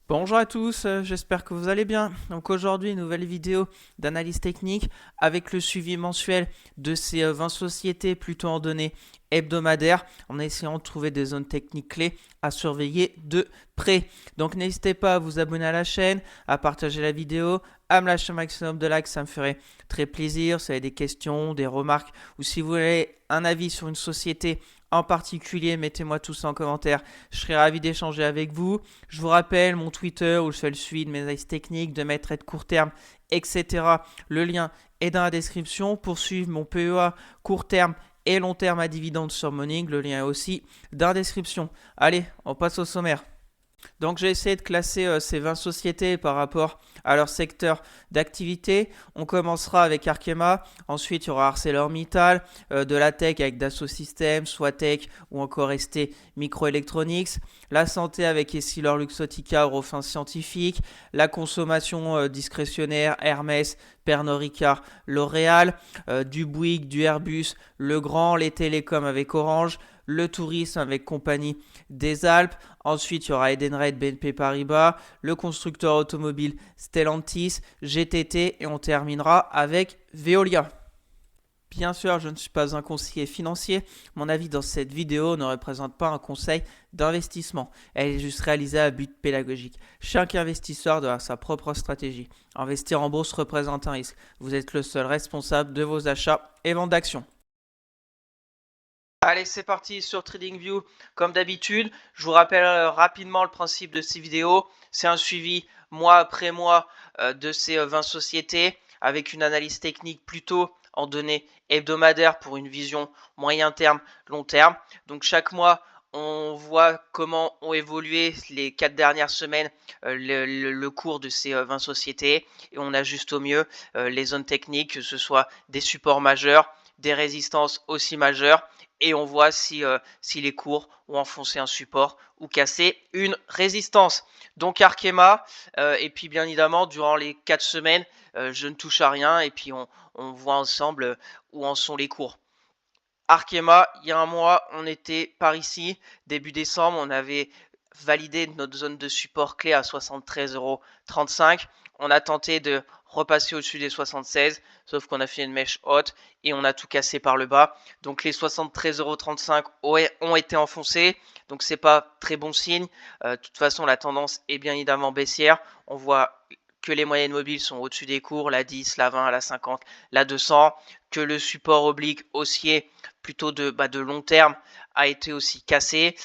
Bonjour à tous, j'espère que vous allez bien. Donc aujourd'hui, nouvelle vidéo d'analyse technique avec le suivi mensuel de ces 20 sociétés plutôt en données hebdomadaires en essayant de trouver des zones techniques clés à surveiller de près. Donc n'hésitez pas à vous abonner à la chaîne, à partager la vidéo, à me lâcher un maximum de likes, ça me ferait très plaisir. Si vous avez des questions, des remarques ou si vous voulez un avis sur une société en particulier, mettez-moi tout ça en commentaire. Je serai ravi d'échanger avec vous. Je vous rappelle mon Twitter où je fais le suivi de mes analyses techniques, de mes trades court terme, etc. Le lien est dans la description. Pour suivre mon PEA court terme et long terme à dividendes sur Morning, le lien est aussi dans la description. Allez, on passe au sommaire. Donc j'ai essayé de classer ces 20 sociétés par rapport à leur secteur d'activité. On commencera avec Arkema, ensuite il y aura ArcelorMittal, de la tech avec Dassault Systèmes, Swatech ou encore ST Microelectronics, la santé avec Essilor-Luxottica, Eurofins Scientifique, la consommation discrétionnaire Hermès, Pernod Ricard, L'Oréal, du Bouygues, du Airbus, Legrand, les télécoms avec Orange, le tourisme avec Compagnie des Alpes. Ensuite, il y aura Edenred, BNP Paribas, le constructeur automobile Stellantis, GTT et on terminera avec Veolia. Bien sûr, je ne suis pas un conseiller financier. Mon avis dans cette vidéo ne représente pas un conseil d'investissement. Elle est juste réalisée à but pédagogique. Chaque investisseur doit avoir sa propre stratégie. Investir en bourse représente un risque. Vous êtes le seul responsable de vos achats et ventes d'actions. Allez, c'est parti sur TradingView. Comme d'habitude, je vous rappelle rapidement le principe de ces vidéos. C'est un suivi mois après mois de ces 20 sociétés avec une analyse technique plutôt en données hebdomadaires pour une vision moyen terme, long terme. Donc chaque mois, on voit comment ont évolué les 4 dernières semaines le cours de ces 20 sociétés et on ajuste au mieux les zones techniques, que ce soit des supports majeurs, des résistances aussi majeures et on voit si les cours ont enfoncé un support ou cassé une résistance. Donc Arkema, et puis bien évidemment durant les 4 semaines, je ne touche à rien et puis on voit ensemble où en sont les cours. Arkema, il y a un mois, on était par ici, début décembre, on avait validé notre zone de support clé à 73,35 €. On a tenté de repasser au-dessus des 76, sauf qu'on a fait une mèche haute et on a tout cassé par le bas. Donc les 73,35 € ont été enfoncés, donc c'est pas très bon signe. De toute façon, la tendance est bien évidemment baissière. On voit que les moyennes mobiles sont au-dessus des cours, la 10, la 20, la 50, la 200, que le support oblique haussier plutôt de long terme a été aussi cassé.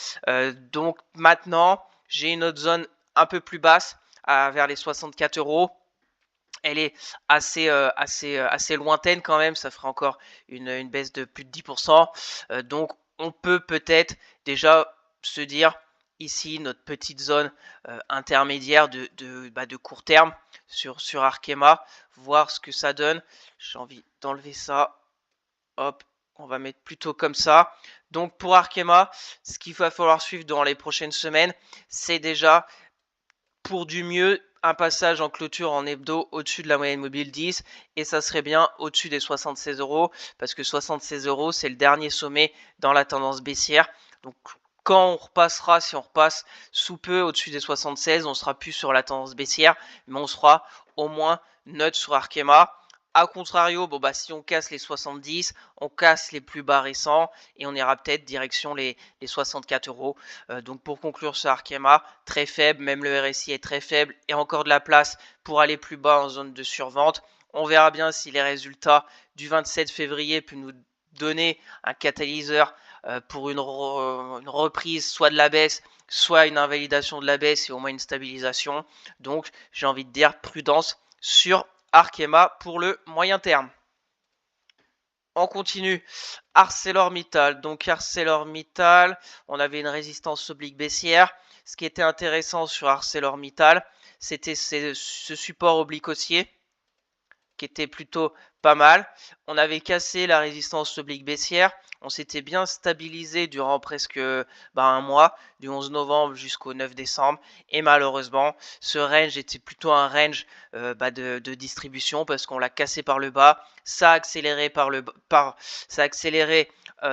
Donc maintenant, j'ai une autre zone un peu plus basse vers les 64 €. Elle est assez lointaine quand même, ça ferait encore une baisse de plus de 10%. Donc on peut peut-être déjà se dire ici notre petite zone intermédiaire de court terme sur Arkema, voir ce que ça donne. J'ai envie d'enlever ça. Hop, on va mettre plutôt comme ça. Donc pour Arkema, ce qu'il va falloir suivre dans les prochaines semaines, c'est déjà pour du mieux un passage en clôture en hebdo au-dessus de la moyenne mobile 10 et ça serait bien au-dessus des 76 € parce que 76 € c'est le dernier sommet dans la tendance baissière. Donc quand on repassera, si on repasse sous peu au-dessus des 76, on sera plus sur la tendance baissière, mais on sera au moins neutre sur Arkema. A contrario, bon bah si on casse les 70, on casse les plus bas récents et on ira peut-être direction les 64 €. Donc pour conclure ce Arkema, très faible, même le RSI est très faible et encore de la place pour aller plus bas en zone de survente. On verra bien si les résultats du 27 février peuvent nous donner un catalyseur pour une reprise soit de la baisse, soit une invalidation de la baisse et au moins une stabilisation. Donc j'ai envie de dire prudence sur Arkema pour le moyen terme. On continue. ArcelorMittal. Donc ArcelorMittal, on avait une résistance oblique baissière. Ce qui était intéressant sur ArcelorMittal, c'était ce support oblique haussier qui était plutôt pas mal. On avait cassé la résistance oblique baissière. On s'était bien stabilisé durant presque un mois, du 11 novembre jusqu'au 9 décembre. Et malheureusement, ce range était plutôt un range de distribution parce qu'on l'a cassé par le bas. Ça a accéléré, ça a accéléré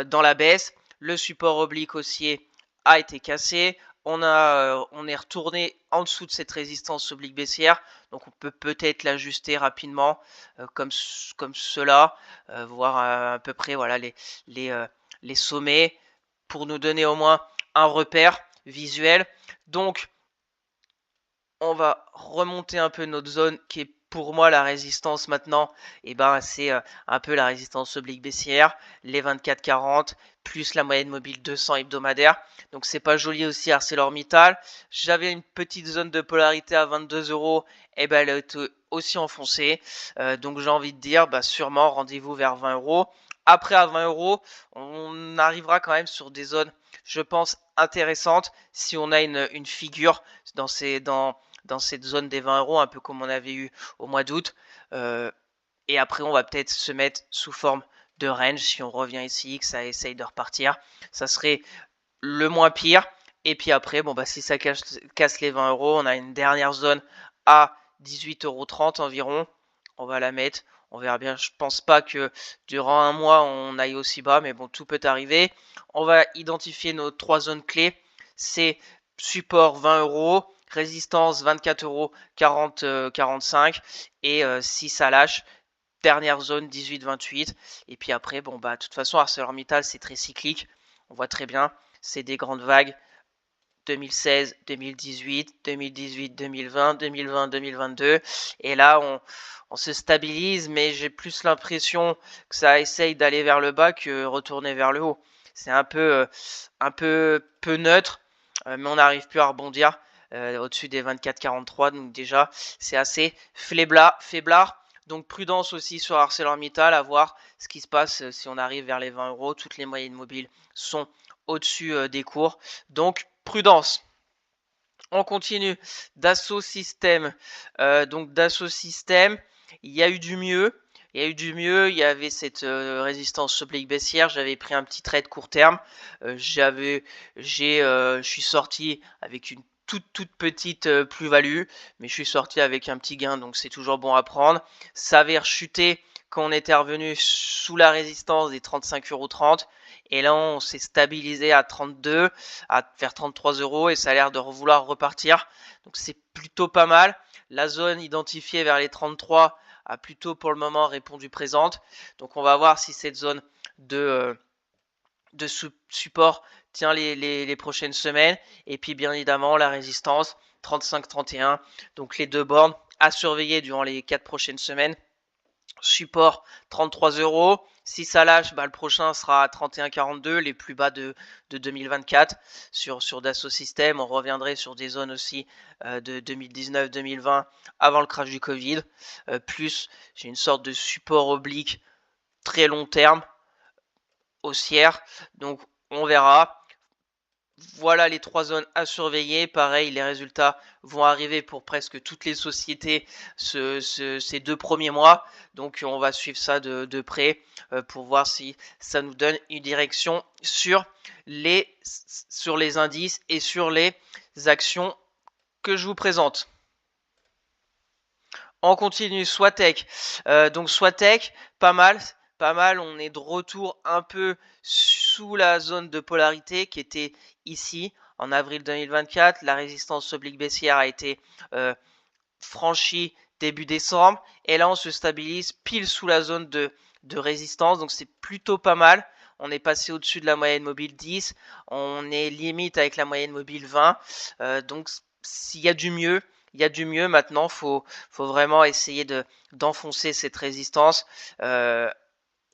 dans la baisse. Le support oblique haussier a été cassé. on est retourné en dessous de cette résistance oblique baissière, donc on peut peut-être l'ajuster rapidement comme cela, voir à peu près voilà les sommets pour nous donner au moins un repère visuel. Donc on va remonter un peu notre zone qui est pour moi la résistance maintenant, et ben c'est un peu la résistance oblique baissière, les 24,40 plus la moyenne mobile 200 hebdomadaire. Donc c'est pas joli aussi ArcelorMittal. J'avais une petite zone de polarité à 22 €, et ben elle est aussi enfoncée. Donc j'ai envie de dire sûrement rendez-vous vers 20 €. Après à 20 €, on arrivera quand même sur des zones, je pense, intéressantes si on a une figure dans cette zone des 20 €, un peu comme on avait eu au mois d'août. Et après, on va peut-être se mettre sous forme de range si on revient ici, que ça essaye de repartir. Ça serait le moins pire. Et puis après, si ça casse les 20 €, on a une dernière zone à 18,30 € environ. On va la mettre. On verra bien. Je pense pas que durant un mois, on aille aussi bas, mais bon, tout peut arriver. On va identifier nos 3 zones clés. C'est support 20 €, résistance 24 €, 40, 45, et si ça lâche, dernière zone 18-28. Et puis après, de toute façon, ArcelorMittal, c'est très cyclique. On voit très bien, c'est des grandes vagues. 2016, 2018, 2018, 2020, 2020, 2022. Et là, on se stabilise, mais j'ai plus l'impression que ça essaye d'aller vers le bas que retourner vers le haut. C'est un peu neutre, mais on n'arrive plus à rebondir au-dessus des 24,43. Donc déjà, c'est assez faiblard. Donc prudence aussi sur ArcelorMittal, à voir ce qui se passe si on arrive vers les 20 €. Toutes les moyennes mobiles sont au-dessus des cours. Donc prudence. On continue. Dassault Systèmes. Donc Dassault Systèmes, il y a eu du mieux. Il y avait cette résistance oblique baissière. J'avais pris un petit trade court terme. Je suis sorti avec une toute petite plus-value, mais je suis sorti avec un petit gain, donc c'est toujours bon à prendre. Ça avait rechuté quand on était revenu sous la résistance des 35,30 €. Et là, on s'est stabilisé à 32, à faire 33 € et ça a l'air de vouloir repartir. Donc c'est plutôt pas mal. La zone identifiée vers les 33 a plutôt pour le moment répondu présente. Donc on va voir si cette zone de support tient les prochaines semaines. Et puis bien évidemment la résistance 35-31. Donc les deux bornes à surveiller durant les 4 prochaines semaines. Support 33 €. Si ça lâche, le prochain sera à 31,42, les plus bas de 2024 sur Dassault Systèmes. On reviendrait sur des zones aussi de 2019-2020 avant le crash du Covid. Plus j'ai une sorte de support oblique très long terme haussière. Donc on verra. Voilà les 3 zones à surveiller. Pareil, les résultats vont arriver pour presque toutes les sociétés ces 2 premiers mois. Donc on va suivre ça de près pour voir si ça nous donne une direction sur les indices et sur les actions que je vous présente. On continue. Swatech. Donc Swatech, pas mal. On est de retour un peu sous la zone de polarité qui était ici en avril 2024. La résistance oblique baissière a été franchie début décembre. Et là, on se stabilise pile sous la zone de résistance. Donc c'est plutôt pas mal. On est passé au-dessus de la moyenne mobile 10. On est limite avec la moyenne mobile 20. Donc s'il y a du mieux, il y a du mieux. Maintenant, faut vraiment essayer d'enfoncer cette résistance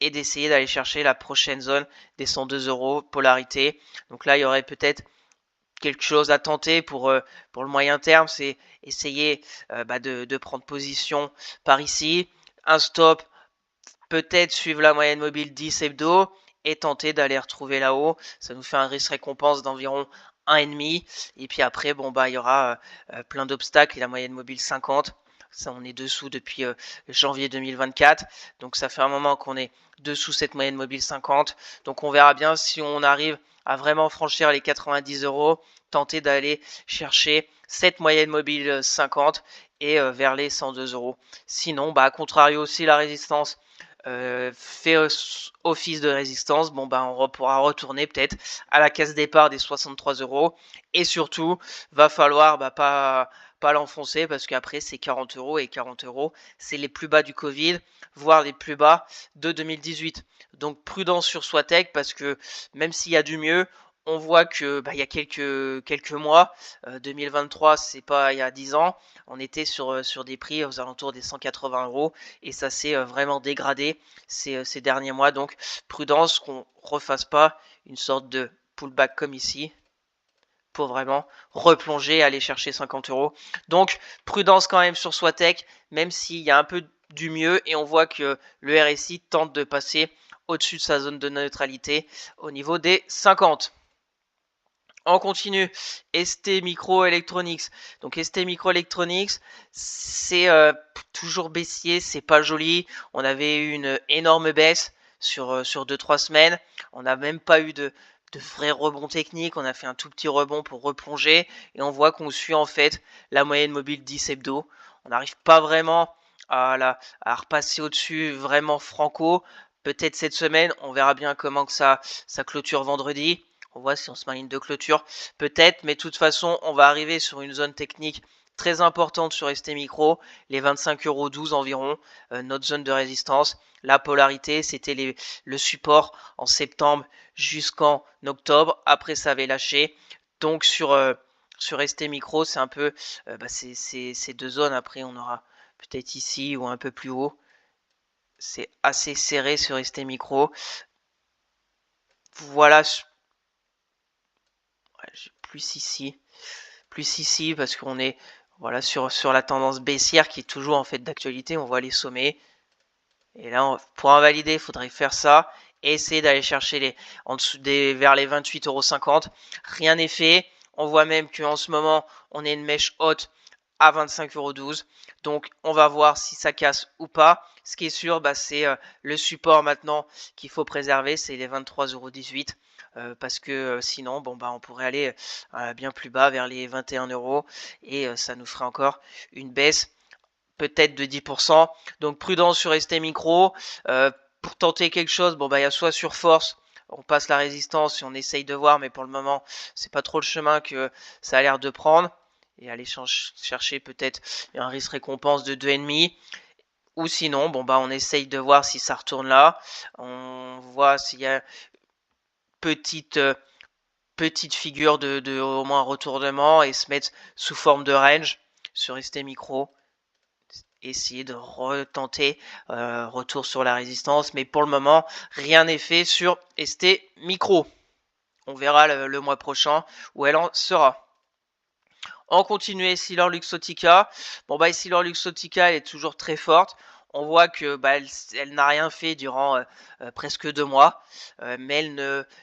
et d'essayer d'aller chercher la prochaine zone des 102 € polarité. Donc là, il y aurait peut-être quelque chose à tenter pour le moyen terme, c'est essayer de prendre position par ici. Un stop, peut-être suivre la moyenne mobile 10 hebdo et tenter d'aller retrouver là-haut. Ça nous fait un risque récompense d'environ 1,5. Et puis après, il y aura plein d'obstacles et la moyenne mobile 50. Ça, on est dessous depuis janvier 2024. Donc ça fait un moment qu'on est dessous cette moyenne mobile 50. Donc on verra bien si on arrive à vraiment franchir les 90 €, tenter d'aller chercher cette moyenne mobile 50 et vers les 102 €. Sinon, à contrario aussi, la résistance fait office de résistance, bon ben on pourra retourner peut-être à la case départ des 63 €. Et surtout, va falloir pas l'enfoncer parce qu'après c'est 40 € et 40 € c'est les plus bas du Covid, voire les plus bas de 2018. Donc prudence sur Swatech parce que même s'il y a du mieux, on voit que il y a quelques mois, 2023, c'est pas il y a 10 ans, on était sur des prix aux alentours des 180 € et ça s'est vraiment dégradé ces derniers mois. Donc prudence qu'on refasse pas une sorte de pullback comme ici pour vraiment replonger, aller chercher 50 €. Donc prudence quand même sur Swatech, même s'il y a un peu du mieux et on voit que le RSI tente de passer au-dessus de sa zone de neutralité au niveau des 50. On continue, ST Microelectronics. Donc ST Microelectronics, c'est toujours baissier, c'est pas joli. On avait eu une énorme baisse sur 2-3 semaines. On n'a même pas eu de vrais rebonds techniques. On a fait un tout petit rebond pour replonger. Et on voit qu'on suit en fait la moyenne mobile 10 hebdo. On n'arrive pas vraiment à repasser au-dessus vraiment franco. Peut-être cette semaine, on verra bien comment que ça clôture vendredi. On voit si on se met en ligne de clôture, peut-être, mais de toute façon, on va arriver sur une zone technique très importante sur ST Micro, les 25,12 € environ, notre zone de résistance. La polarité, c'était le support en septembre jusqu'en octobre. Après, ça avait lâché. Donc sur ST Micro, c'est un peu ces deux zones. Après, on aura peut-être ici ou un peu plus haut. C'est assez serré sur ST Micro. Voilà. Plus ici parce qu'on est voilà sur la tendance baissière qui est toujours en fait d'actualité. On voit les sommets et là pour invalider il faudrait faire ça et essayer d'aller chercher en dessous vers les 28,50 €. Rien n'est fait. On voit même qu'en ce moment on est une mèche haute à 25,12 €. Donc on va voir si ça casse ou pas. Ce qui est sûr, c'est le support maintenant qu'il faut préserver, c'est les 23,18 €. Parce que sinon, on pourrait aller bien plus bas vers les 21 € et ça nous ferait encore une baisse peut-être de 10%. Donc prudence sur ST Micro. Pour tenter quelque chose, il y a soit sur force, on passe la résistance et on essaye de voir, mais pour le moment, c'est pas trop le chemin que ça a l'air de prendre. Et aller chercher peut-être un risque récompense de 2,5. Ou sinon, on essaye de voir si ça retourne là. On voit s'il y a petite figure de au moins retournement et se mettre sous forme de range sur ST Micro. Essayer de retenter retour sur la résistance, mais pour le moment, rien n'est fait sur ST Micro. On verra le mois prochain où elle en sera. On continue Essilor Luxottica. Essilor Luxottica, elle est toujours très forte. On voit que elle n'a rien fait durant presque 2 mois, mais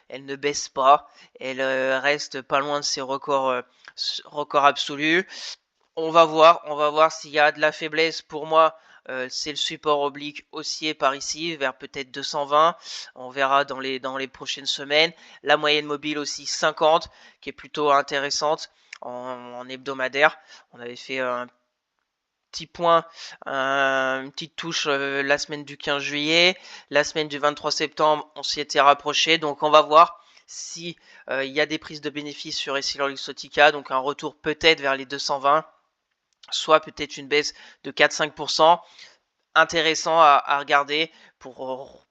elle ne baisse pas. Elle reste pas loin de ses records absolus. On va voir s'il y a de la faiblesse. Pour moi, c'est le support oblique haussier par ici, vers peut-être 220. On verra dans les prochaines semaines. La moyenne mobile aussi 50, qui est plutôt intéressante en hebdomadaire. On avait fait un petit point, une petite touche la semaine du 15 juillet. La semaine du 23 septembre, on s'y était rapproché. Donc on va voir si il y a des prises de bénéfices sur Essilor Luxottica. Donc un retour peut-être vers les 220. Soit peut-être une baisse de 4-5%. Intéressant à regarder pour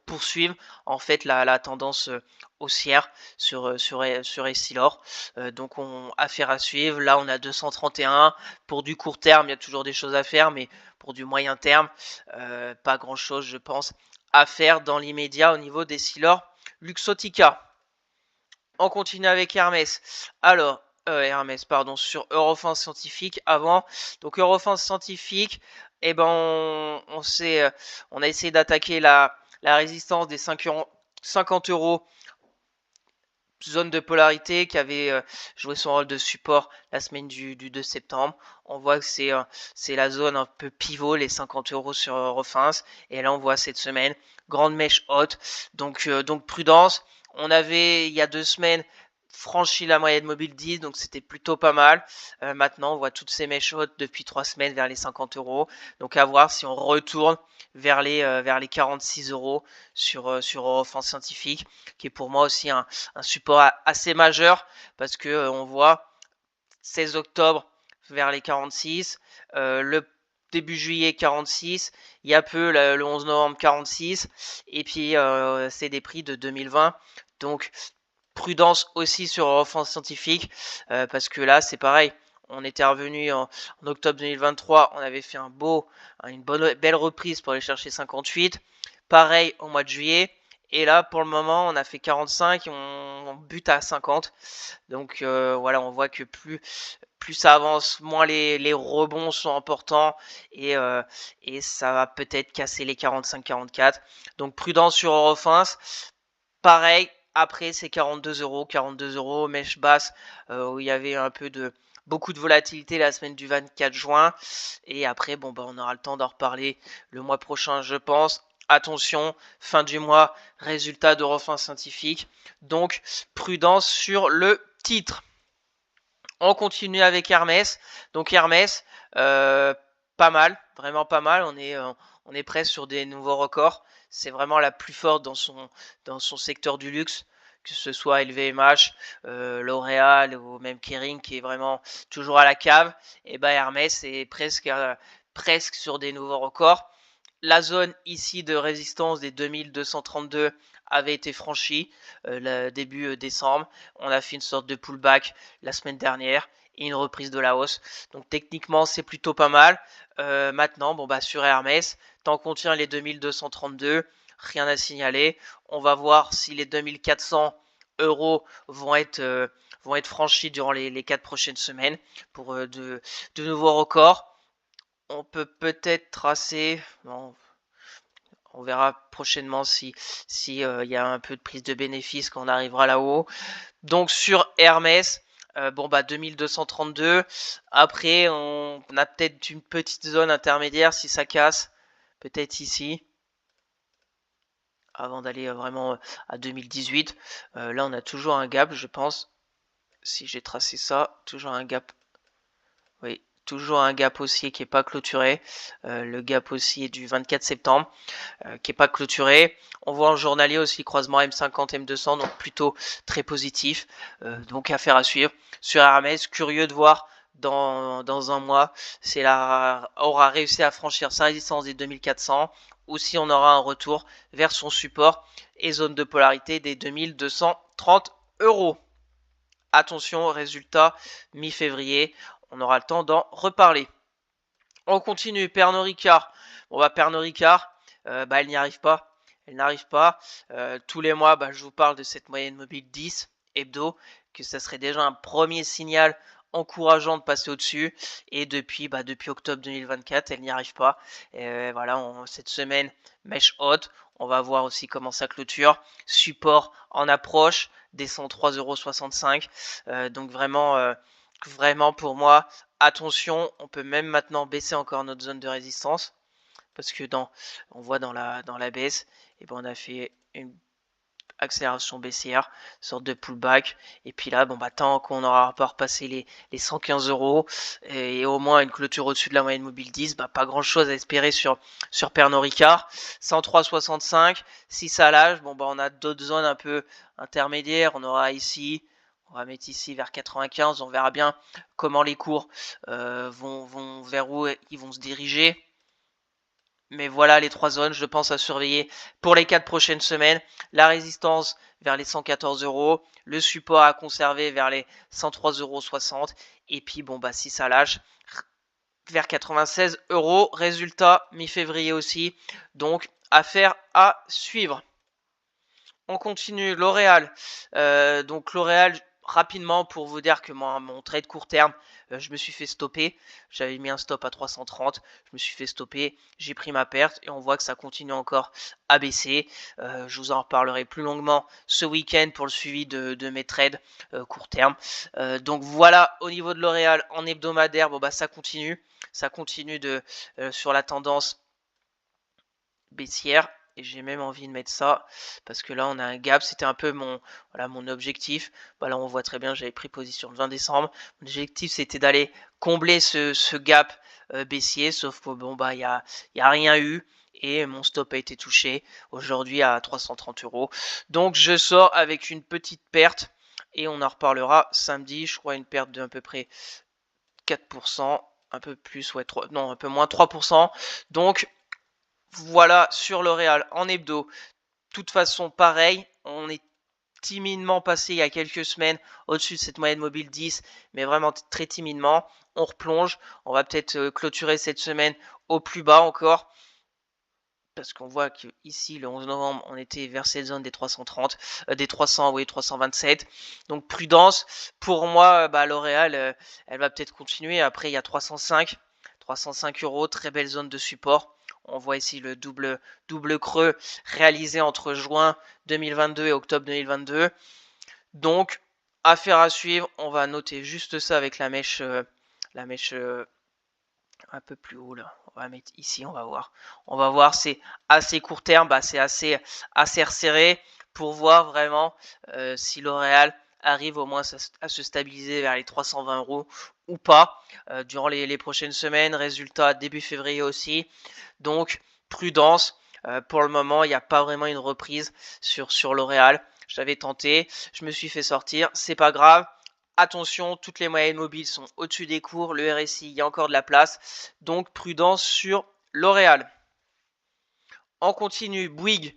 poursuivre en fait la tendance haussière sur Essilor. Donc affaire à suivre. Là on a 231. Pour du court terme, il y a toujours des choses à faire, mais pour du moyen terme, pas grand chose je pense à faire dans l'immédiat au niveau d'Essilor Luxottica. On continue avec Hermès. Alors, Hermès, pardon, sur Eurofins Scientifique avant. Donc Eurofins Scientifique, on a essayé d'attaquer la résistance des 50 €, zone de polarité qui avait joué son rôle de support la semaine du 2 septembre. On voit que c'est la zone un peu pivot, les 50 € sur Eurofins. Et là, on voit cette semaine, grande mèche haute. Donc prudence. On avait, il y a 2 semaines, franchi la moyenne mobile 10, donc c'était plutôt pas mal. Maintenant, on voit toutes ces mèches hautes depuis 3 semaines vers les 50 euros. Donc à voir si on retourne vers les 46 euros sur Eurofins Scientifique, qui est pour moi aussi un support assez majeur, parce que on voit 16 octobre vers les 46, le début juillet 46, il y a peu le 11 novembre 46, et puis c'est des prix de 2020. Donc prudence aussi sur Eurofins Scientifique, parce que là c'est pareil. On était revenu en octobre 2023, on avait fait une belle reprise pour aller chercher 58. Pareil au mois de juillet. Et là, pour le moment, on a fait 45 et on bute à 50. Donc voilà, on voit que plus ça avance, moins les rebonds sont importants et ça va peut-être casser les 45-44. Donc prudence sur Eurofins. Pareil, après c'est 42 euros, mèche basse, où il y avait beaucoup de volatilité la semaine du 24 juin. Et après, bon, on aura le temps d'en reparler le mois prochain, je pense. Attention, fin du mois, résultat d'Eurofins Scientifique. Donc, prudence sur le titre. On continue avec Hermès. Donc, Hermès, pas mal, vraiment pas mal. On est presque sur des nouveaux records. C'est vraiment la plus forte dans son secteur du luxe, que ce soit LVMH, L'Oréal ou même Kering qui est vraiment toujours à la cave. Et Hermès est presque sur des nouveaux records. La zone ici de résistance des 2232 avait été franchie le début décembre. On a fait une sorte de pullback la semaine dernière et une reprise de la hausse. Donc techniquement, c'est plutôt pas mal. Maintenant, sur Hermès, tant qu'on tient les 2232, rien à signaler. On va voir si les 2400 euros vont être franchis durant les 4 prochaines semaines pour de nouveaux records. On peut peut-être tracer, non, on verra prochainement si y a un peu de prise de bénéfice quand on arrivera là-haut. Donc sur Hermès, 2232. Après, on a peut-être une petite zone intermédiaire si ça casse, peut-être ici, avant d'aller vraiment à 2018. Là, on a toujours un gap, je pense. Si j'ai tracé ça, toujours un gap. Oui, toujours un gap haussier qui n'est pas clôturé. Le gap haussier du 24 septembre qui n'est pas clôturé. On voit en journalier aussi croisement M50, M200, donc plutôt très positif. Donc affaire à suivre. Sur Hermès, curieux de voir dans un mois si elle aura réussi à franchir sa résistance des 2400 ou si on aura un retour vers son support et zone de polarité des 2230 euros. Attention, résultat mi-février, on aura le temps d'en reparler. On continue, Pernod Ricard. Pernod Ricard, elle n'y arrive pas. Elle n'arrive pas. Tous les mois, je vous parle de cette moyenne mobile 10 hebdo, que ça serait déjà un premier signal encourageant de passer au-dessus. Et depuis octobre 2024, elle n'y arrive pas. Et voilà, cette semaine, mèche haute. On va voir aussi comment ça clôture. Support en approche, descend 3,65 €. Donc vraiment pour moi, attention, on peut même maintenant baisser encore notre zone de résistance. Parce que on voit dans la baisse, et on a fait une accélération baissière, sorte de pullback. Et puis là, tant qu'on n'aura pas repassé les 115 euros et au moins une clôture au-dessus de la moyenne mobile 10, pas grand chose à espérer sur Pernod Ricard. 103,65. Si ça lâche, on a d'autres zones un peu intermédiaires. On aura ici. On va mettre ici vers 95. On verra bien comment les cours vont vers où ils vont se diriger. Mais voilà les 3 zones, je pense, à surveiller pour les 4 prochaines semaines. La résistance vers les 114 euros, le support à conserver vers les 103,60 euros. Et puis, si ça lâche, vers 96 euros. Résultat mi-février aussi. Donc, affaire à suivre. On continue, L'Oréal. Donc, L'Oréal, rapidement, pour vous dire que mon trade court terme, je me suis fait stopper. J'avais mis un stop à 330. Je me suis fait stopper. J'ai pris ma perte et on voit que ça continue encore à baisser. Je vous en reparlerai plus longuement ce week-end pour le suivi de mes trades court terme. Donc voilà, au niveau de L'Oréal en hebdomadaire, ça continue. Ça continue sur la tendance baissière. et j'ai même envie de mettre ça parce que là on a un gap, c'était un peu mon objectif. Là on voit très bien, j'avais pris position le 20 décembre. Mon objectif c'était d'aller combler ce gap baissier, sauf que bon il y a rien eu et mon stop a été touché aujourd'hui à 330 €. Donc je sors avec une petite perte et on en reparlera samedi. Je crois une perte de à peu près 4%, un peu plus, ouais, 3, non, un peu moins, 3%. Donc voilà sur L'Oréal en hebdo. De toute façon, pareil, on est timidement passé il y a quelques semaines au-dessus de cette moyenne mobile 10, mais vraiment très timidement. On replonge. On va peut-être clôturer cette semaine au plus bas encore. Parce qu'on voit que ici le 11 novembre on était vers cette zone des 330, des 300, oui 327. Donc prudence. Pour moi, L'Oréal, elle va peut-être continuer. Après il y a 305 €, très belle zone de support. On voit ici le double creux réalisé entre juin 2022 et octobre 2022. Donc affaire à suivre. On va noter juste ça avec la mèche un peu plus haut là. On va mettre ici, on va voir. On va voir, c'est assez court terme, c'est assez resserré pour voir vraiment si L'Oréal arrive au moins à se stabiliser vers les 320 € ou pas durant les prochaines semaines. Résultat début février aussi. Donc prudence. Pour le moment, il n'y a pas vraiment une reprise sur L'Oréal. J'avais tenté, je me suis fait sortir, c'est pas grave. Attention, toutes les moyennes mobiles sont au-dessus des cours. Le RSI, il y a encore de la place. Donc, prudence sur L'Oréal. On continue. Bouygues.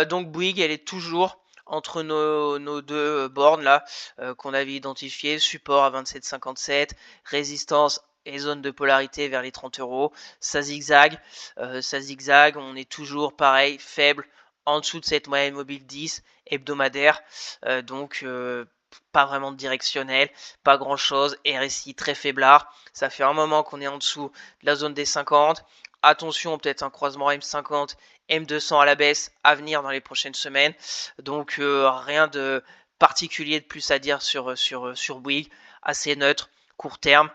Donc, Bouygues, elle est toujours entre nos deux bornes là qu'on avait identifiées. Support à 27,57. Résistance et zone de polarité vers les 30 €. Ça zigzague. On est toujours pareil, faible. En dessous de cette moyenne mobile 10 hebdomadaire. Donc, pas vraiment de directionnel, pas grand chose, RSI très faiblard, ça fait un moment qu'on est en dessous de la zone des 50, attention peut-être un croisement M50, M200 à la baisse à venir dans les prochaines semaines, donc rien de particulier de plus à dire sur Bouygues, assez neutre, court terme,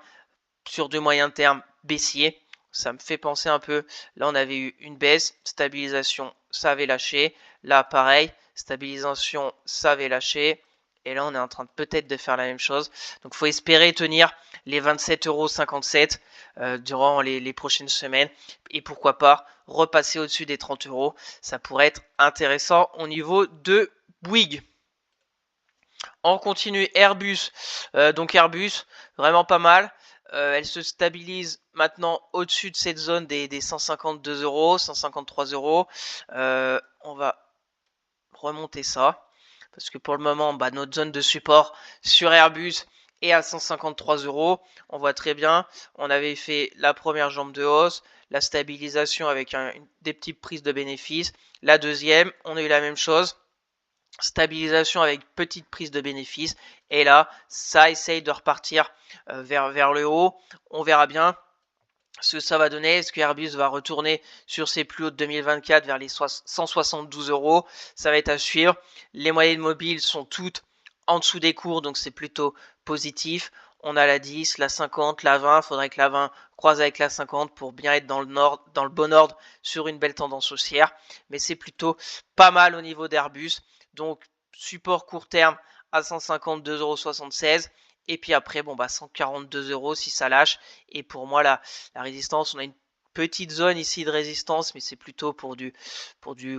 sur du moyen terme baissier, ça me fait penser un peu, là on avait eu une baisse, stabilisation, ça avait lâché, là pareil, stabilisation, ça avait lâché, et là, on est en train peut-être de faire la même chose. Donc, il faut espérer tenir les 27,57 € durant les prochaines semaines. Et pourquoi pas repasser au-dessus des 30 €. Ça pourrait être intéressant au niveau de Bouygues. On continue Airbus. Donc, Airbus, vraiment pas mal. Elle se stabilise maintenant au-dessus de cette zone des 152 €, 153 €. On va remonter ça. Parce que pour le moment, notre zone de support sur Airbus est à 153 €. On voit très bien, on avait fait la première jambe de hausse, la stabilisation avec des petites prises de bénéfices. La deuxième, on a eu la même chose, stabilisation avec petite prise de bénéfices. Et là, ça essaye de repartir vers le haut. On verra bien ce que ça va donner. Est-ce que Airbus va retourner sur ses plus hauts de 2024 vers les 172 €? Ça va être à suivre. Les moyennes mobiles sont toutes en dessous des cours, donc c'est plutôt positif. On a la 10, la 50, la 20. Il faudrait que la 20 croise avec la 50 pour bien être dans le bon ordre sur une belle tendance haussière. Mais c'est plutôt pas mal au niveau d'Airbus. Donc support court terme à 152,76 €. Et puis après, 142 € si ça lâche. Et pour moi, la résistance, on a une petite zone ici de résistance, mais c'est plutôt pour du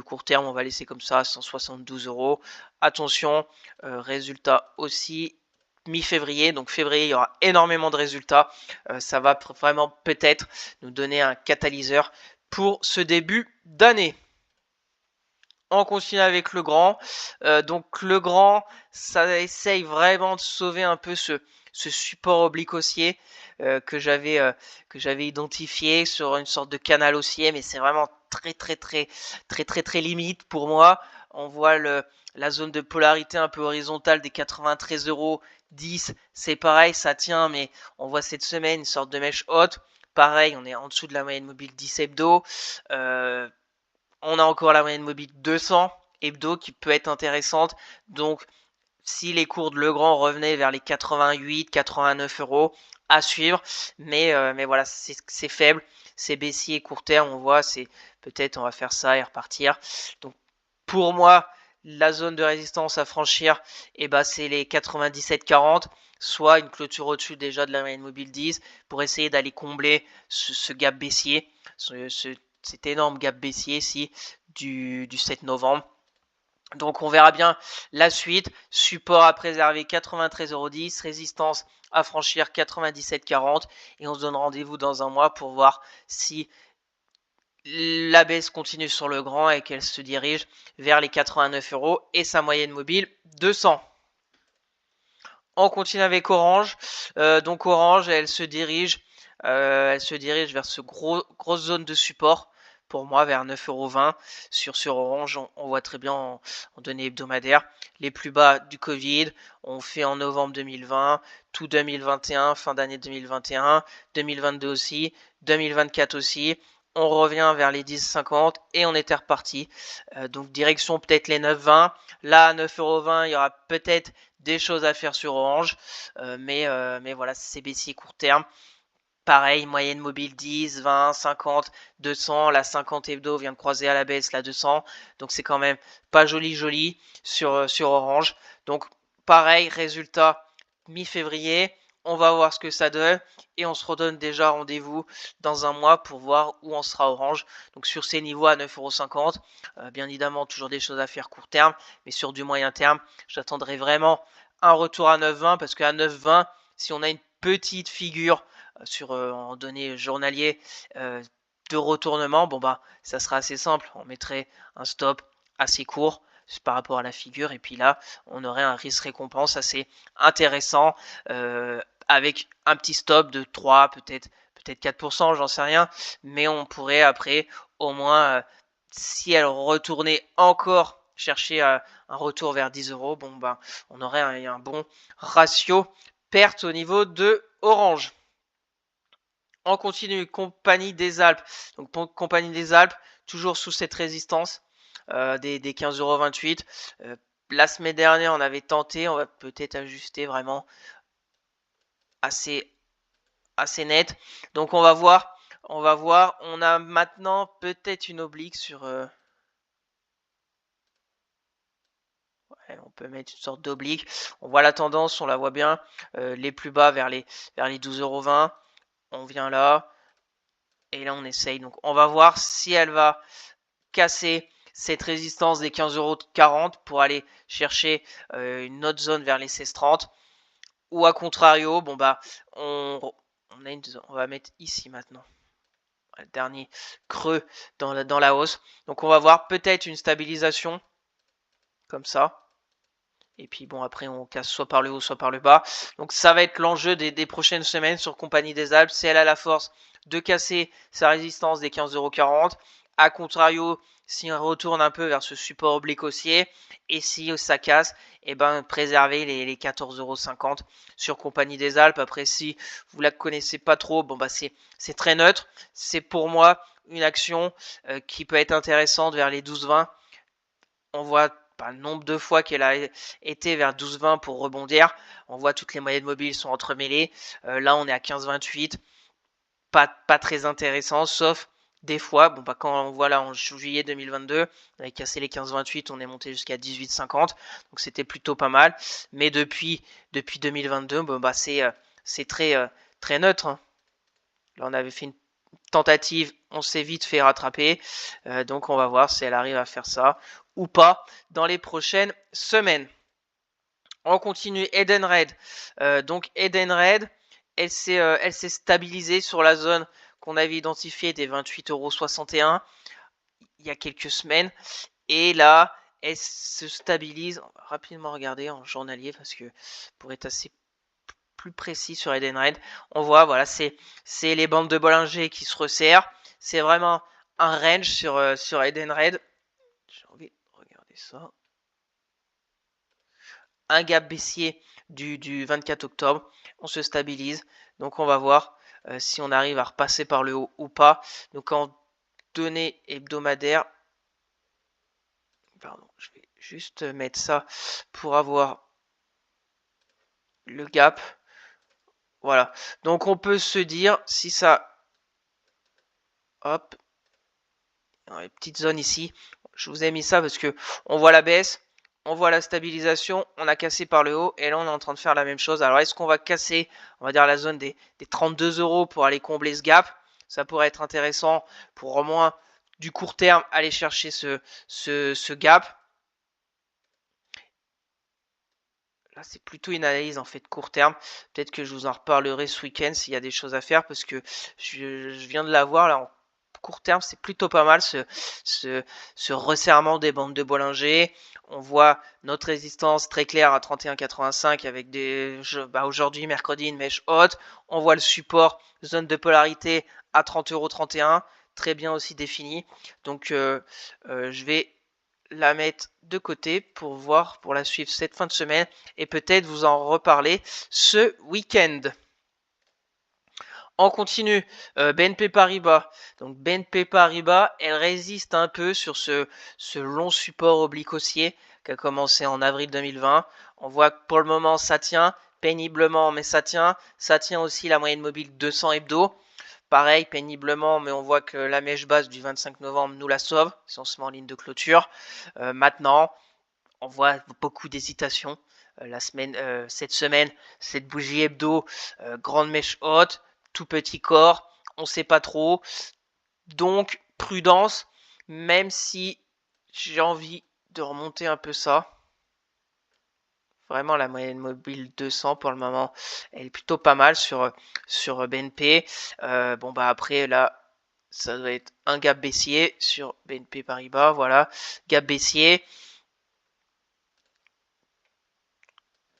court terme. On va laisser comme ça, 172 €. Attention, résultat aussi mi-février. Donc février, il y aura énormément de résultats. Ça va vraiment peut-être nous donner un catalyseur pour ce début d'année. On continue avec le grand. Donc le grand, ça essaye vraiment de sauver un peu ce support oblique haussier que j'avais identifié sur une sorte de canal haussier, mais c'est vraiment très limite pour moi. On voit la zone de polarité un peu horizontale des 93 €, 10, c'est pareil, ça tient, mais on voit cette semaine une sorte de mèche haute. Pareil, on est en dessous de la moyenne mobile 10 hebdo. On a encore la moyenne mobile 200 hebdo qui peut être intéressante. Donc, si les cours de Legrand revenaient vers les 88, 89 €, à suivre, mais voilà, c'est faible, c'est baissier court terme, on voit, c'est peut-être on va faire ça et repartir. Donc pour moi, la zone de résistance à franchir, c'est les 97,40, soit une clôture au-dessus déjà de la moyenne mobile 10 pour essayer d'aller combler ce gap baissier, cet énorme gap baissier ici du 7 novembre. Donc on verra bien la suite. Support à préserver 93,10 €, résistance à franchir 97,40 et on se donne rendez-vous dans un mois pour voir si la baisse continue sur le grand et qu'elle se dirige vers les 89 € et sa moyenne mobile 200. On continue avec Orange. Donc Orange, elle se dirige vers ce grosse zone de support. Pour moi, vers 9,20 € sur Orange, on voit très bien en données hebdomadaires les plus bas du Covid. On fait en novembre 2020, tout 2021, fin d'année 2021, 2022 aussi, 2024 aussi. On revient vers les 10,50 et on était reparti. Donc direction peut-être les 9,20. Là, à 9,20 €, il y aura peut-être des choses à faire sur Orange, mais voilà, c'est baissier court terme. Pareil, moyenne mobile 10, 20, 50, 200. La 50 hebdo vient de croiser à la baisse la 200. Donc c'est quand même pas joli sur Orange. Donc pareil, résultat mi-février. On va voir ce que ça donne et on se redonne déjà rendez-vous dans un mois pour voir où on sera Orange. Donc sur ces niveaux à 9,50 €, bien évidemment toujours des choses à faire court terme, mais sur du moyen terme, j'attendrai vraiment un retour à 9,20 parce qu'à 9,20, si on a une petite figure sur en données journalier de retournement, ça sera assez simple. On mettrait un stop assez court par rapport à la figure et puis là on aurait un risque récompense assez intéressant avec un petit stop de 3 peut-être 4%, j'en sais rien, mais on pourrait après au moins si elle retournait encore chercher un retour vers 10 €, on aurait un bon ratio perte au niveau de Orange. On continue, Compagnie des Alpes. Donc Compagnie des Alpes, toujours sous cette résistance des 15,28 €. La semaine dernière, on avait tenté, on va peut-être ajuster vraiment assez net. Donc on va voir. On a maintenant peut-être une oblique sur. On peut mettre une sorte d'oblique. On voit la tendance, on la voit bien. Les plus bas vers les 12,20 €. On vient là. Et là, on essaye. Donc, on va voir si elle va casser cette résistance des 15,40 € pour aller chercher une autre zone vers les 16,30. Ou à contrario, on va mettre ici maintenant. Le dernier creux dans la hausse. Donc, on va voir peut-être une stabilisation. Comme ça. Et puis après on casse soit par le haut, soit par le bas. Donc ça va être l'enjeu des prochaines semaines sur Compagnie des Alpes. Si elle a la force de casser sa résistance des 15,40 €. A contrario, si on retourne un peu vers ce support oblique haussier. Et si ça casse, préserver les 14,50 € sur Compagnie des Alpes. Après, si vous la connaissez pas trop, c'est très neutre. C'est pour moi une action qui peut être intéressante vers les 12,20. On voit le nombre de fois qu'elle a été vers 12,20 pour rebondir. On voit toutes les moyennes mobiles sont entremêlées. Là, on est à 15,28. Pas très intéressant, sauf des fois, quand on voit là en juillet 2022, on avait cassé les 15,28, on est monté jusqu'à 18,50. Donc c'était plutôt pas mal. Mais depuis 2022, c'est très neutre. Hein. Là, on avait fait une tentative, on s'est vite fait rattraper. Donc on va voir si elle arrive à faire ça ou pas dans les prochaines semaines. On continue Edenred. Donc Edenred, elle s'est stabilisée sur la zone qu'on avait identifiée des 28,61 € il y a quelques semaines. Et là, elle se stabilise. On va rapidement regarder en journalier parce que pour être assez plus précis sur Edenred, on voit, voilà, c'est les bandes de Bollinger qui se resserrent. C'est vraiment un range sur Edenred. J'ai envie de regarder ça. Un gap baissier du 24 octobre. On se stabilise. Donc on va voir si on arrive à repasser par le haut ou pas. Donc en données hebdomadaires. Pardon, je vais juste mettre ça pour avoir le gap. Voilà. Donc on peut se dire, si ça... Hop. Dans les petites zones ici. Je vous ai mis ça parce que on voit la baisse, on voit la stabilisation, on a cassé par le haut et là on est en train de faire la même chose. Alors est-ce qu'on va casser, on va dire la zone des 32 € pour aller combler ce gap? Ça pourrait être intéressant pour au moins du court terme aller chercher ce gap. Là, c'est plutôt une analyse en fait court terme. Peut-être que je vous en reparlerai ce week-end s'il y a des choses à faire parce que je viens de la voir là en court terme. C'est plutôt pas mal ce resserrement des bandes de Bollinger. On voit notre résistance très claire à 31,85 avec des aujourd'hui mercredi une mèche haute. On voit le support zone de polarité à 30,31 €. Très bien aussi défini. Donc je vais la mettre de côté pour voir, pour la suivre cette fin de semaine et peut-être vous en reparler ce week-end. On continue, BNP Paribas. Donc BNP Paribas, elle résiste un peu sur ce long support oblique haussier qui a commencé en avril 2020. On voit que pour le moment ça tient péniblement, mais ça tient. Ça tient aussi la moyenne mobile 200 hebdo. Pareil, péniblement, mais on voit que la mèche basse du 25 novembre nous la sauve, si on se met en ligne de clôture. Maintenant, on voit beaucoup d'hésitation. Cette semaine, cette bougie hebdo, grande mèche haute, tout petit corps, on ne sait pas trop. Donc, prudence, même si j'ai envie de remonter un peu ça. Vraiment, la moyenne mobile 200 pour le moment, elle est plutôt pas mal sur BNP. Bon, bah après, là, ça doit être un gap baissier sur BNP Paribas. Voilà, gap baissier.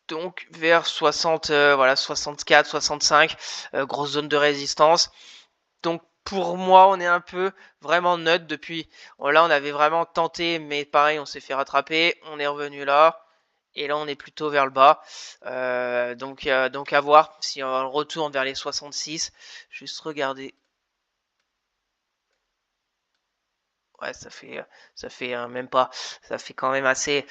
Donc vers 60, voilà, 64, 65, grosse zone de résistance. Donc pour moi, on est un peu vraiment neutre depuis. Là, on avait vraiment tenté, mais pareil, on s'est fait rattraper. On est revenu là. Et là, on est plutôt vers le bas. Donc à voir si on retourne vers les 66. Juste regarder. Ouais, ça fait même pas. Ça fait quand même assez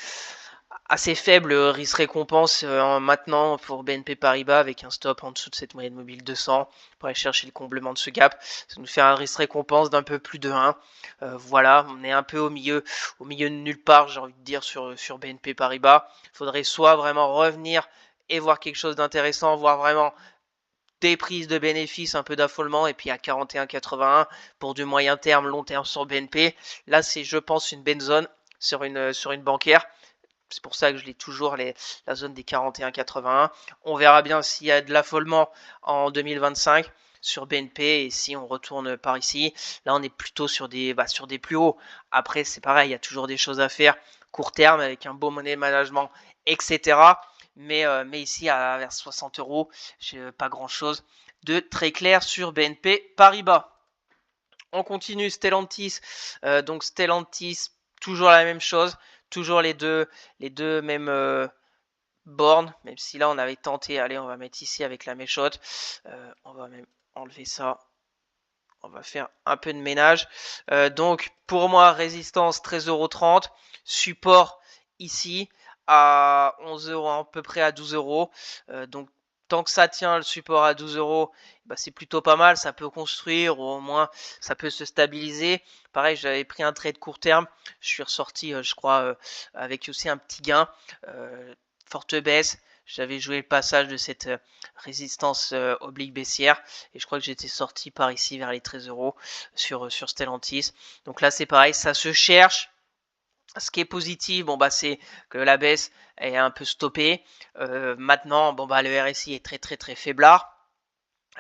faible risque-récompense maintenant pour BNP Paribas avec un stop en dessous de cette moyenne mobile 200 pour aller chercher le comblement de ce gap. Ça nous fait un risque-récompense d'un peu plus de 1. Voilà, on est un peu au milieu de nulle part, j'ai envie de dire, sur BNP Paribas. Il faudrait soit vraiment revenir et voir quelque chose d'intéressant, voir vraiment des prises de bénéfices, un peu d'affolement, et puis à 41,81 pour du moyen terme, long terme sur BNP. Là, c'est, je pense, une bonne zone sur une bancaire. C'est pour ça que je l'ai toujours la zone des 41,81. On verra bien s'il y a de l'affolement en 2025 sur BNP et si on retourne par ici. Là, on est plutôt sur des plus hauts. Après, c'est pareil, il y a toujours des choses à faire court terme avec un beau money management, etc. Mais ici, vers 60 €, j'ai pas grand-chose de très clair sur BNP Paribas. On continue Stellantis. Donc Stellantis, toujours la même chose. Toujours les deux mêmes bornes. Même si là, on avait tenté. Allez, on va mettre ici avec la méchotte. On va même enlever ça. On va faire un peu de ménage. Donc, pour moi, résistance 13,30 €. Support ici à 11 €, à peu près à 12 €. Donc, tant que ça tient le support à 12 €, bah, c'est plutôt pas mal. Ça peut construire, ou au moins, ça peut se stabiliser. Pareil, j'avais pris un trade court terme. Je suis ressorti, je crois, avec aussi un petit gain. Forte baisse. J'avais joué le passage de cette résistance oblique baissière et je crois que j'étais sorti par ici vers les 13 € sur Stellantis. Donc là c'est pareil, ça se cherche. Ce qui est positif, bon bah c'est que la baisse est un peu stoppée. Maintenant, bon bah le RSI est très très très faiblard.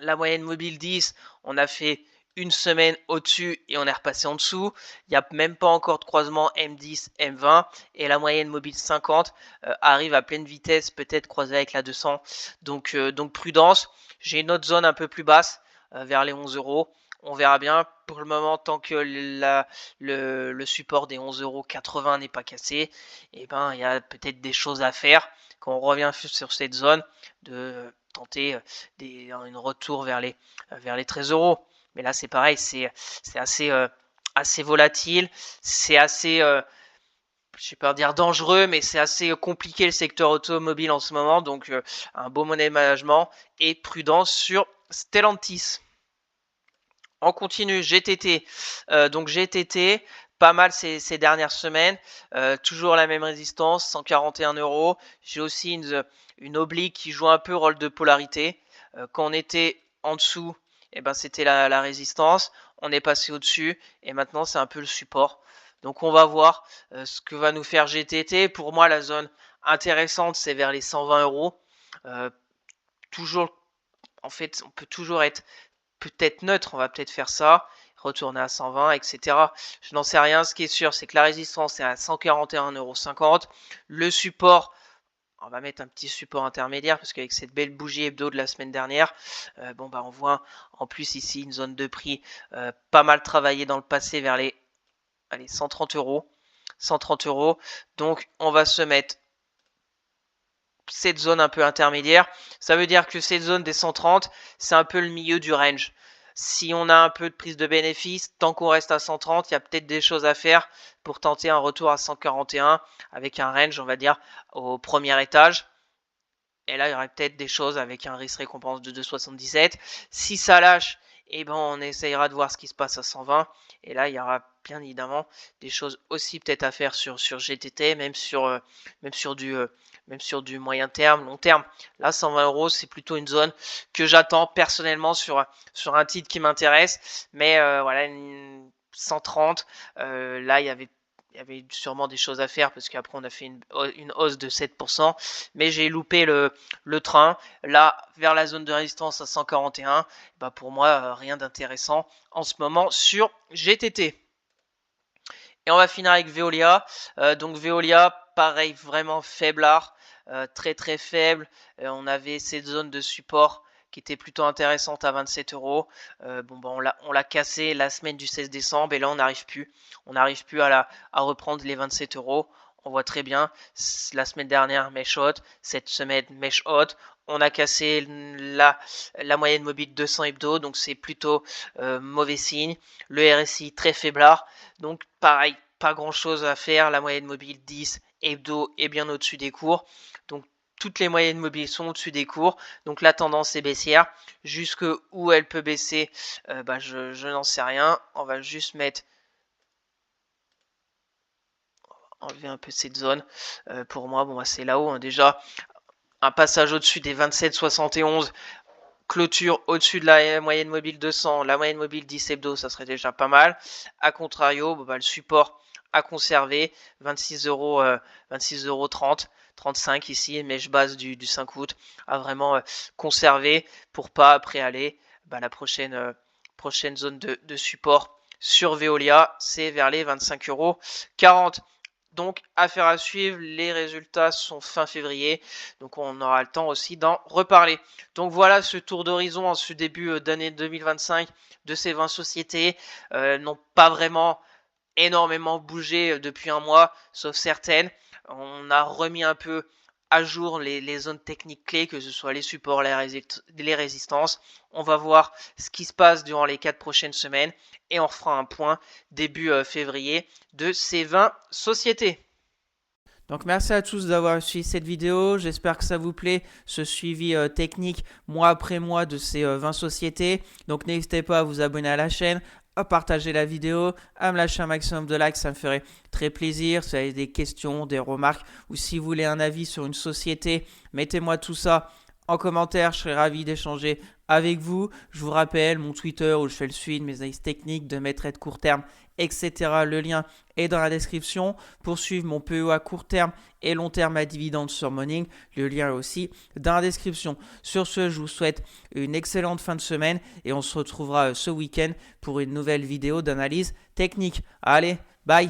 La moyenne mobile 10, on a fait une semaine au-dessus et on est repassé en dessous. Il n'y a même pas encore de croisement M10, M20 et la moyenne mobile 50 arrive à pleine vitesse, peut-être croisée avec la 200. Donc prudence. J'ai une autre zone un peu plus basse vers les 11 €. On verra bien. Pour le moment, tant que le support des 11,80 € n'est pas cassé, et ben il y a peut-être des choses à faire quand on revient sur cette zone de tenter une retour vers les 13 €. Mais là, c'est pareil, c'est assez volatile, c'est assez je vais pas dire dangereux, mais c'est assez compliqué le secteur automobile en ce moment, donc un beau money management et prudence sur Stellantis. On continue, GTT. Donc GTT, pas mal ces dernières semaines. Toujours la même résistance, 141 €. J'ai aussi une oblique qui joue un peu rôle de polarité. Quand on était en dessous, eh ben, c'était la résistance. On est passé au-dessus et maintenant c'est un peu le support. Donc on va voir ce que va nous faire GTT. Pour moi, la zone intéressante, c'est vers les 120 €. Toujours, en fait, on peut toujours être peut-être neutre, on va peut-être faire ça, retourner à 120, etc. Je n'en sais rien. Ce qui est sûr, c'est que la résistance est à 141,50 €. Le support, on va mettre un petit support intermédiaire parce qu'avec cette belle bougie hebdo de la semaine dernière, on voit en plus ici une zone de prix pas mal travaillée dans le passé vers les 130 €. 130 €. Donc on va se mettre cette zone un peu intermédiaire. Ça veut dire que cette zone des 130, c'est un peu le milieu du range. Si on a un peu de prise de bénéfice, tant qu'on reste à 130, il y a peut-être des choses à faire pour tenter un retour à 141 avec un range, on va dire, au premier étage. Et là, il y aurait peut-être des choses avec un risque récompense de 2,77. Si ça lâche, on essayera de voir ce qui se passe à 120. Et là, il y aura bien évidemment des choses aussi peut-être à faire sur GTT, même sur du moyen terme, long terme. Là, 120 €, c'est plutôt une zone que j'attends personnellement sur un titre qui m'intéresse. Mais voilà, 130, là, il y avait sûrement des choses à faire parce qu'après on a fait une hausse de 7%, mais j'ai loupé le train. Là, vers la zone de résistance à 141, pour moi, rien d'intéressant en ce moment sur GTT. Et on va finir avec Veolia. Donc Veolia, pareil, vraiment faiblard, très très faible. On avait cette zone de support qui était plutôt intéressante à 27 €. On l'a cassé la semaine du 16 décembre et là on n'arrive plus. On n'arrive plus à reprendre les 27 €. On voit très bien, la semaine dernière, mèche haute, cette semaine, mèche haute. On a cassé la moyenne mobile 200 hebdo, donc c'est plutôt mauvais signe. Le RSI très faiblard, donc pareil, pas grand chose à faire. La moyenne mobile 10 hebdo est bien au-dessus des cours. Donc toutes les moyennes mobiles sont au-dessus des cours, donc la tendance est baissière. Jusque où elle peut baisser, je n'en sais rien. On va juste enlever un peu cette zone. Pour moi, c'est là-haut, hein. Déjà, un passage au-dessus des 27,71, clôture au-dessus de la moyenne mobile 200, la moyenne mobile 10 hebdo, ça serait déjà pas mal. A contrario, le support à conserver, 26 €, 26,30 €, 35 ici, mais je base du 5 août, à vraiment conserver pour pas après aller la prochaine zone de support sur Veolia, c'est vers les 25,40 €. Donc, affaire à suivre, les résultats sont fin février, donc on aura le temps aussi d'en reparler. Donc voilà ce tour d'horizon en ce début d'année 2025 de ces 20 sociétés. N'ont pas vraiment énormément bougé depuis un mois, sauf certaines. On a remis un peu à jour les zones techniques clés, que ce soit les supports, les résistances. On va voir ce qui se passe durant les 4 prochaines semaines et on refera un point début février de ces 20 sociétés. Donc merci à tous d'avoir suivi cette vidéo, j'espère que ça vous plaît, ce suivi technique mois après mois de ces 20 sociétés. Donc n'hésitez pas à vous abonner à la chaîne, à partager la vidéo, à me lâcher un maximum de likes, ça me ferait très plaisir. Si vous avez des questions, des remarques ou si vous voulez un avis sur une société, mettez-moi tout ça en commentaire, je serai ravi d'échanger avec vous. Je vous rappelle mon Twitter où je fais le suivi de mes analyses techniques, de mes trades court terme, etc. Le lien est dans la description. Pour suivre mon PE à court terme et long terme à dividendes sur Morning, le lien est aussi dans la description. Sur ce, je vous souhaite une excellente fin de semaine et on se retrouvera ce week-end pour une nouvelle vidéo d'analyse technique. Allez, bye!